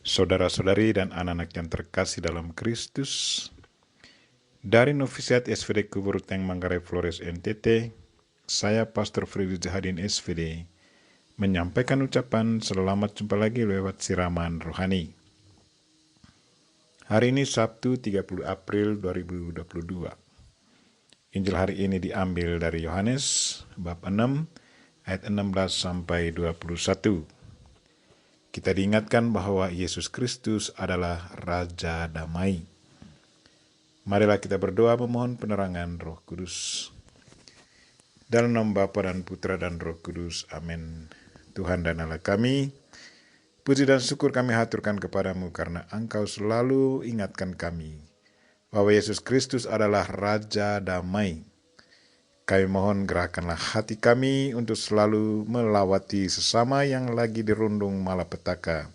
Saudara-saudari dan anak-anak yang terkasih dalam Kristus, dari Novisiat SVD Kuburuteng Manggarai Flores NTT, saya Pastor Freddy Jahadin SVD menyampaikan ucapan selamat jumpa lagi lewat siraman rohani. Hari ini Sabtu 30 April 2022. Injil hari ini diambil dari Yohanes bab 6 ayat 16 sampai 21. Kita diingatkan bahwa Yesus Kristus adalah Raja Damai. Marilah kita berdoa memohon penerangan Roh Kudus. Dalam nama Bapa dan Putra dan Roh Kudus. Amin. Tuhan dan Allah kami, puji dan syukur kami haturkan kepadamu karena Engkau selalu ingatkan kami bahwa Yesus Kristus adalah Raja Damai. Kami mohon gerakanlah hati kami untuk selalu melawati sesama yang lagi dirundung malapetaka.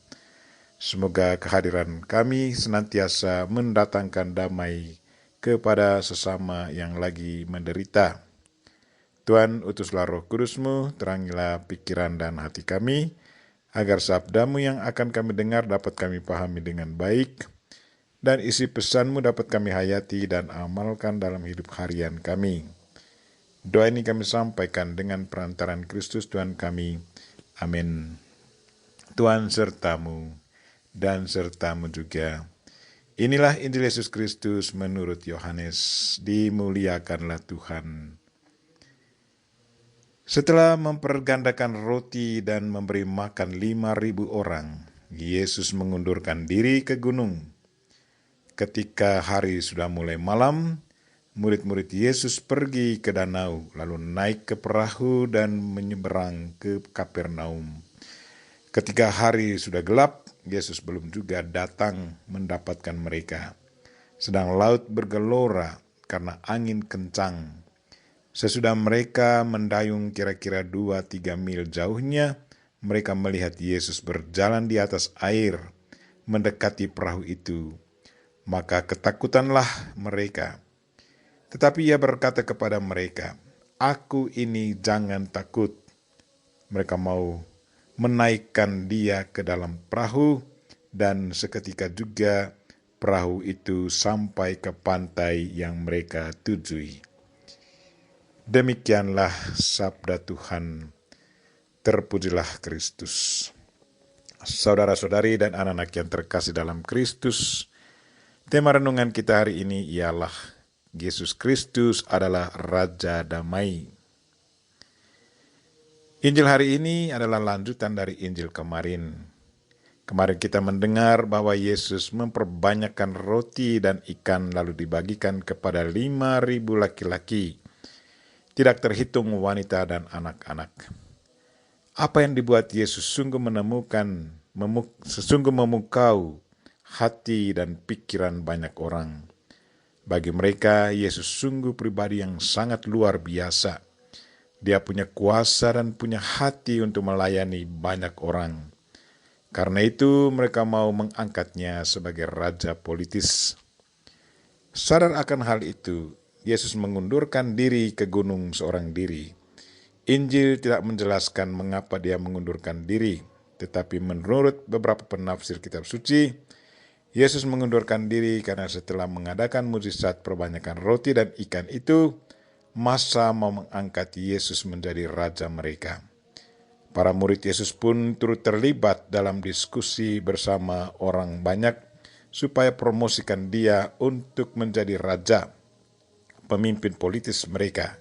Semoga kehadiran kami senantiasa mendatangkan damai kepada sesama yang lagi menderita. Tuhan, utuslah Roh Kudus-Mu, terangilah pikiran dan hati kami, agar sabda-Mu yang akan kami dengar dapat kami pahami dengan baik, dan isi pesan-Mu dapat kami hayati dan amalkan dalam hidup harian kami. Doa ini kami sampaikan dengan perantaran Kristus Tuhan kami. Amin. Tuhan sertamu dan sertamu juga. Inilah Injil Yesus Kristus menurut Yohanes. Dimuliakanlah Tuhan. Setelah mempergandakan roti dan memberi makan 5.000 orang, Yesus mengundurkan diri ke gunung. Ketika hari sudah mulai malam, murid-murid Yesus pergi ke danau, lalu naik ke perahu dan menyeberang ke Kapernaum. Ketika hari sudah gelap, Yesus belum juga datang mendapatkan mereka. Sedang laut bergelora karena angin kencang. Sesudah mereka mendayung kira-kira 2-3 mil jauhnya, mereka melihat Yesus berjalan di atas air, mendekati perahu itu. Maka ketakutanlah mereka. Tetapi ia berkata kepada mereka, "Aku ini, jangan takut." Mereka mau menaikkan dia ke dalam perahu, dan seketika juga perahu itu sampai ke pantai yang mereka tujui. Demikianlah sabda Tuhan. Terpujilah Kristus. Saudara-saudari dan anak-anak yang terkasih dalam Kristus, tema renungan kita hari ini ialah Yesus Kristus adalah Raja Damai. Injil hari ini adalah lanjutan dari Injil kemarin. Kemarin kita mendengar bahwa Yesus memperbanyakkan roti dan ikan lalu dibagikan kepada 5.000 laki-laki. Tidak terhitung wanita dan anak-anak. Apa yang dibuat Yesus sungguh memukau hati dan pikiran banyak orang. Bagi mereka, Yesus sungguh pribadi yang sangat luar biasa. Dia punya kuasa dan punya hati untuk melayani banyak orang. Karena itu, mereka mau mengangkatnya sebagai raja politis. Sadar akan hal itu, Yesus mengundurkan diri ke gunung seorang diri. Injil tidak menjelaskan mengapa dia mengundurkan diri, tetapi menurut beberapa penafsir kitab suci, Yesus mengundurkan diri karena setelah mengadakan mukjizat perbanyakan roti dan ikan itu, massa mau mengangkat Yesus menjadi raja mereka. Para murid Yesus pun turut terlibat dalam diskusi bersama orang banyak supaya promosikan dia untuk menjadi raja, pemimpin politis mereka.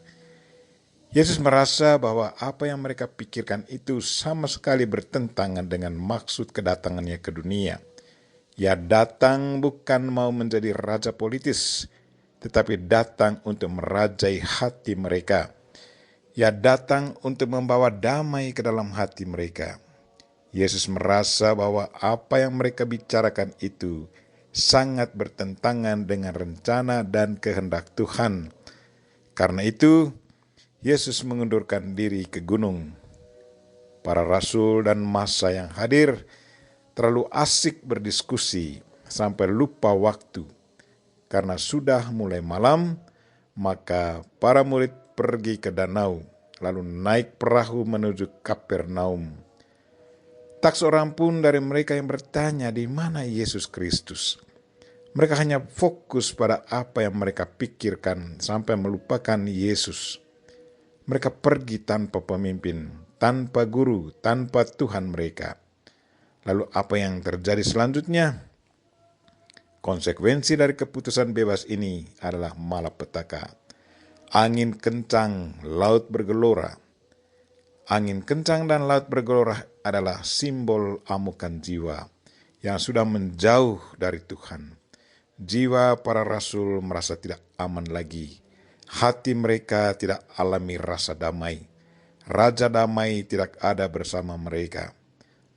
Yesus merasa bahwa apa yang mereka pikirkan itu sama sekali bertentangan dengan maksud kedatangannya ke dunia. Ia datang bukan mau menjadi raja politis, tetapi datang untuk merajai hati mereka. Ia datang untuk membawa damai ke dalam hati mereka. Yesus merasa bahwa apa yang mereka bicarakan itu sangat bertentangan dengan rencana dan kehendak Tuhan. Karena itu, Yesus mengundurkan diri ke gunung. Para rasul dan massa yang hadir terlalu asik berdiskusi sampai lupa waktu. Karena sudah mulai malam, maka para murid pergi ke danau, lalu naik perahu menuju Kapernaum. Tak seorang pun dari mereka yang bertanya di mana Yesus Kristus. Mereka hanya fokus pada apa yang mereka pikirkan sampai melupakan Yesus. Mereka pergi tanpa pemimpin, tanpa guru, tanpa Tuhan mereka. Lalu apa yang terjadi selanjutnya? Konsekuensi dari keputusan bebas ini adalah malapetaka. Angin kencang, laut bergelora. Angin kencang dan laut bergelora adalah simbol amukan jiwa yang sudah menjauh dari Tuhan. Jiwa para rasul merasa tidak aman lagi. Hati mereka tidak alami rasa damai. Raja damai tidak ada bersama mereka.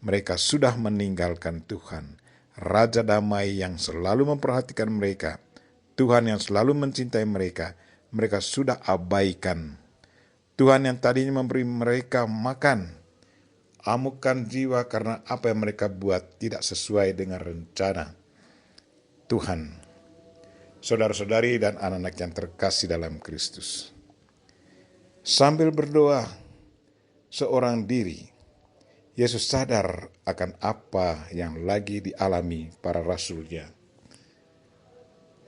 Mereka sudah meninggalkan Tuhan. Raja damai yang selalu memperhatikan mereka. Tuhan yang selalu mencintai mereka. Mereka sudah abaikan. Tuhan yang tadinya memberi mereka makan, amukan jiwa karena apa yang mereka buat tidak sesuai dengan rencana Tuhan. Saudara-saudari dan anak-anak yang terkasih dalam Kristus, sambil berdoa seorang diri, Yesus sadar akan apa yang lagi dialami para rasulnya.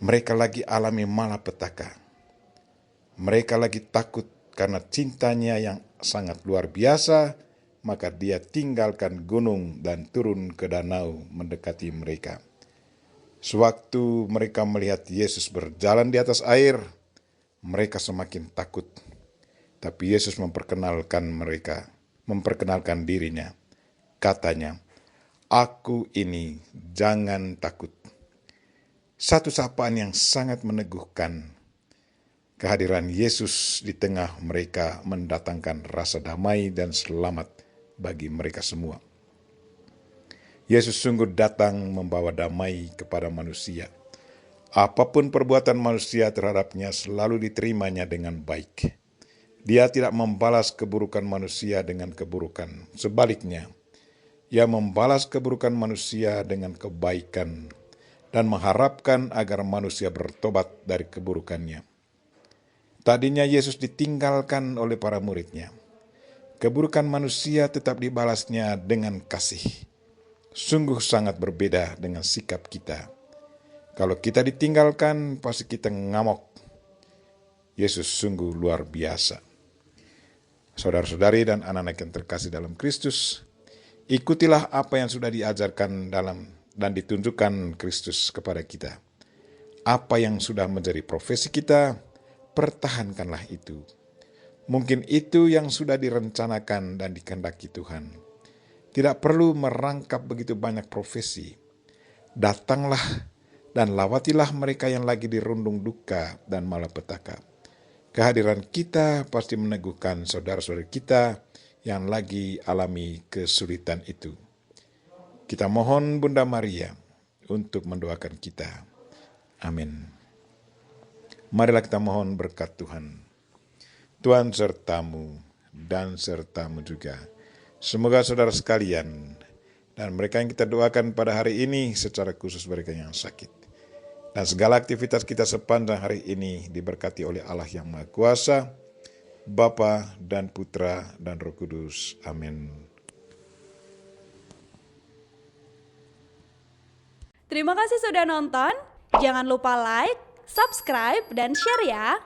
Mereka lagi alami malapetaka. Mereka lagi takut karena cintanya yang sangat luar biasa, maka dia tinggalkan gunung dan turun ke danau mendekati mereka. Sewaktu mereka melihat Yesus berjalan di atas air, mereka semakin takut. Tapi Yesus memperkenalkan dirinya. Katanya, "Aku ini, jangan takut." Satu sapaan yang sangat meneguhkan. Kehadiran Yesus di tengah mereka mendatangkan rasa damai dan selamat bagi mereka semua. Yesus sungguh datang membawa damai kepada manusia. Apapun perbuatan manusia terhadapnya selalu diterimanya dengan baik. Dia tidak membalas keburukan manusia dengan keburukan. Sebaliknya, ia membalas keburukan manusia dengan kebaikan dan mengharapkan agar manusia bertobat dari keburukannya. Tadinya Yesus ditinggalkan oleh para muridnya. Keburukan manusia tetap dibalasnya dengan kasih. Sungguh sangat berbeda dengan sikap kita. Kalau kita ditinggalkan, pasti kita ngamuk. Yesus sungguh luar biasa. Saudara-saudari dan anak-anak yang terkasih dalam Kristus, ikutilah apa yang sudah diajarkan dan ditunjukkan Kristus kepada kita. Apa yang sudah menjadi profesi kita, pertahankanlah itu. Mungkin itu yang sudah direncanakan dan dikehendaki Tuhan. Tidak perlu merangkap begitu banyak profesi. Datanglah dan lawatilah mereka yang lagi dirundung duka dan malapetaka. Kehadiran kita pasti meneguhkan saudara-saudara kita yang lagi alami kesulitan itu. Kita mohon Bunda Maria untuk mendoakan kita. Amin. Marilah kita mohon berkat Tuhan. Tuhan sertamu dan sertamu juga. Semoga saudara sekalian dan mereka yang kita doakan pada hari ini secara khusus mereka yang sakit. Dan segala aktivitas kita sepanjang hari ini diberkati oleh Allah yang Maha Kuasa, Bapa dan Putra dan Roh Kudus. Amin. Terima kasih sudah nonton. Jangan lupa like, subscribe, dan share ya.